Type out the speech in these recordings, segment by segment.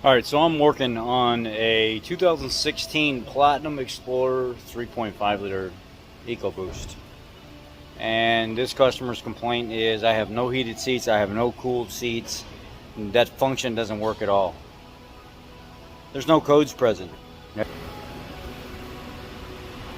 Alright, so I'm working on a 2016 Platinum Explorer 3.5 liter EcoBoost. And this customer's complaint is I have no heated seats, I have no cooled seats, and that function doesn't work at all. There's no codes present.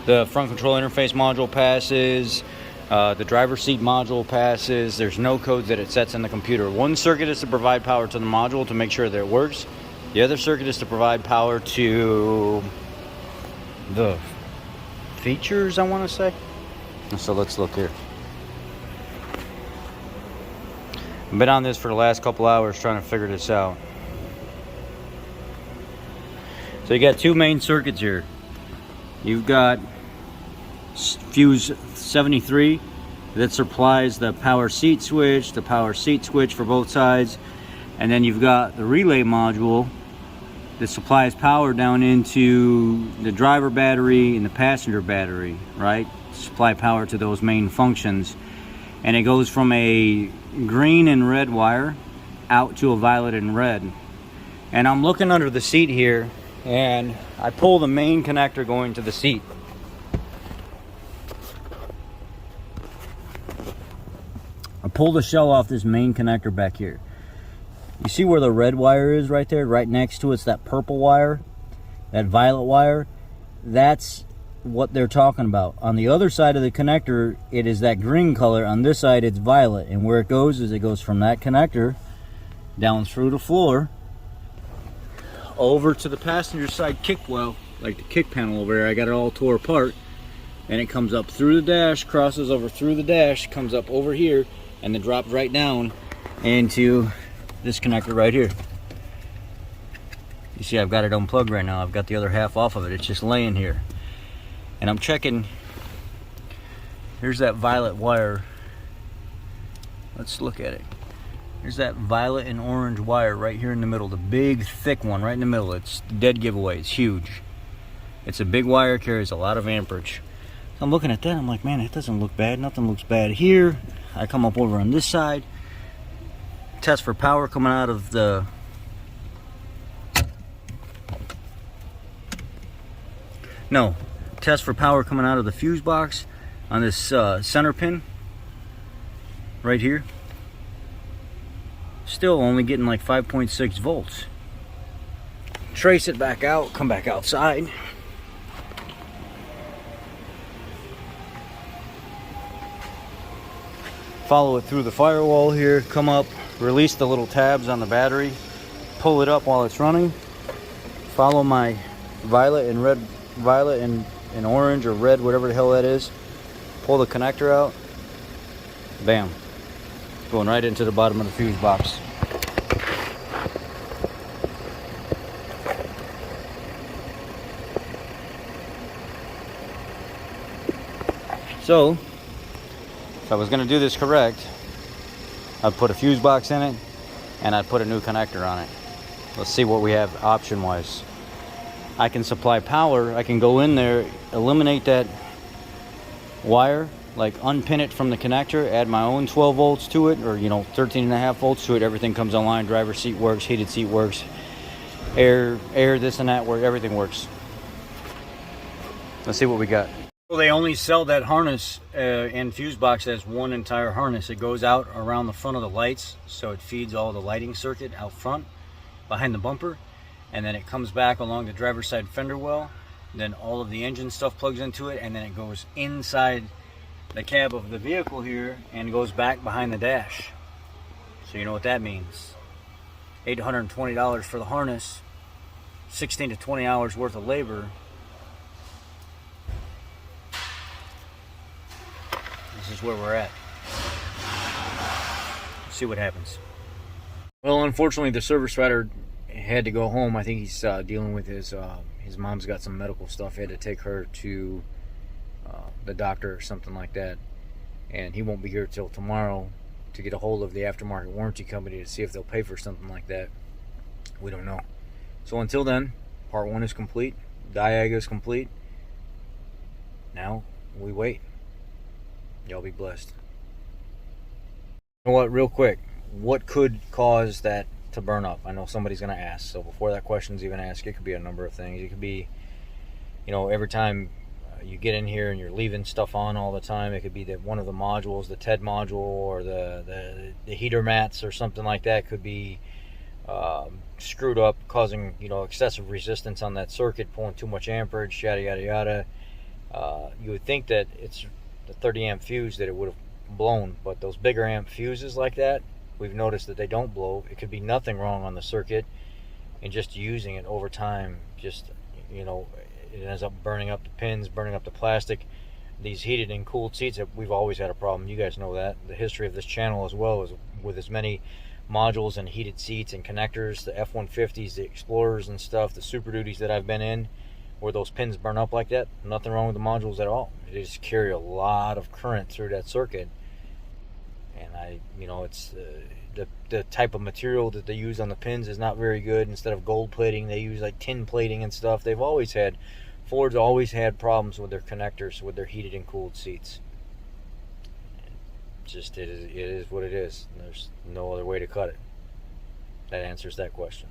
The front control interface module passes, the driver's seat module passes. There's no codes that it sets in the computer. One circuit is to provide power to the module to make sure that it works. The other circuit is to provide power to the features, I want to say. So let's look here. I've been on this for the last couple hours trying to figure this out. So you got two main circuits here. You've got fuse 73 that supplies the power seat switch, the power seat switch for both sides, and then you've got the relay module that supplies power down into the driver battery and the passenger battery, right? Supply power to those main functions. And it goes from a green and red wire out to a violet and red. And I'm looking under the seat here, and I pull the main connector going to the seat. I pull the shell off this main connector back here. You see where the red wire is right there? Right next to it's that purple wire, that violet wire. That's what they're talking about. On the other side of the connector, it is that green color. On this side, it's violet. And where it goes is it goes from that connector down through the floor over to the passenger side kick well, like the kick panel over there. I got it all tore apart. And it comes up through the dash, crosses over through the dash, comes up over here, and then drops right down into this connector right here. You see I've got it unplugged right now. I've got the other half off of it. It's just laying here. And I'm checking. Here's that violet wire. Let's look at it. Here's that violet and orange wire right here in the middle. The big thick one right in the middle. It's dead giveaway. It's huge. It's a big wire, carries a lot of amperage. I'm looking at that. I'm like, man, that doesn't look bad. Nothing looks bad here. I come up over on this side. Test for power coming out of the test for power coming out of the fuse box on this center pin right here. Still only getting like 5.6 volts. Trace it back out, come back outside. Follow it through the firewall here, come up, release the little tabs on the battery, pull it up while it's running, follow my violet and orange or red, whatever the hell that is, pull the connector out, bam, going right into the bottom of the fuse box. So if I was going to do this correct, I'd put a fuse box in it and I'd put a new connector on it. Let's see what we have option wise. I can supply power. I can go in there, eliminate that wire, like unpin it from the connector, add my own 12 volts to it, or 13.5 volts to it. Everything comes online. Driver seat works, heated seat works, air this and that work, everything works. Let's see what we got. Well, they only sell that harness and fuse box as one entire harness. It goes out around the front of the lights, so it feeds all the lighting circuit out front behind the bumper, and then it comes back along the driver's side fender well. Then all of the engine stuff plugs into it, and then it goes inside the cab of the vehicle here and goes back behind the dash. So you know what that means. $820 for the harness, 16 to 20 hours worth of labor. This is where we're at. Let's see what happens. Well, unfortunately, the service writer had to go home. I think he's dealing with his mom's got some medical stuff. He had to take her to the doctor or something like that. And he won't be here till tomorrow to get a hold of the aftermarket warranty company to see if they'll pay for something like that. We don't know. So until then, part one is complete. Diag is complete. Now we wait. Y'all be blessed. You know what, real quick, what could cause that to burn up? I know somebody's going to ask. So before that question's even asked, it could be a number of things. It could be, you know, every time you get in here and you're leaving stuff on all the time. It could be that one of the modules, the TED module, or the heater mats or something like that could be screwed up, causing, you know, excessive resistance on that circuit, pulling too much amperage, yada yada yada. You would think that it's the 30 amp fuse that it would have blown, but those bigger amp fuses like that, we've noticed that they don't blow. It could be nothing wrong on the circuit, and just using it over time, just, you know, it ends up burning up the pins, burning up the plastic. These heated and cooled seats, we've always had a problem. You guys know that. The history of this channel as well is with as many modules and heated seats and connectors, the F-150s, the Explorers and stuff, the Super Duties that I've been in, where those pins burn up like that. Nothing wrong with the modules at all. They just carry a lot of current through that circuit. And you know, it's the type of material that they use on the pins is not very good. Instead of gold plating, they use like tin plating and stuff. Ford's always had problems with their connectors, with their heated and cooled seats. It is what it is. There's no other way to cut it. That answers that question.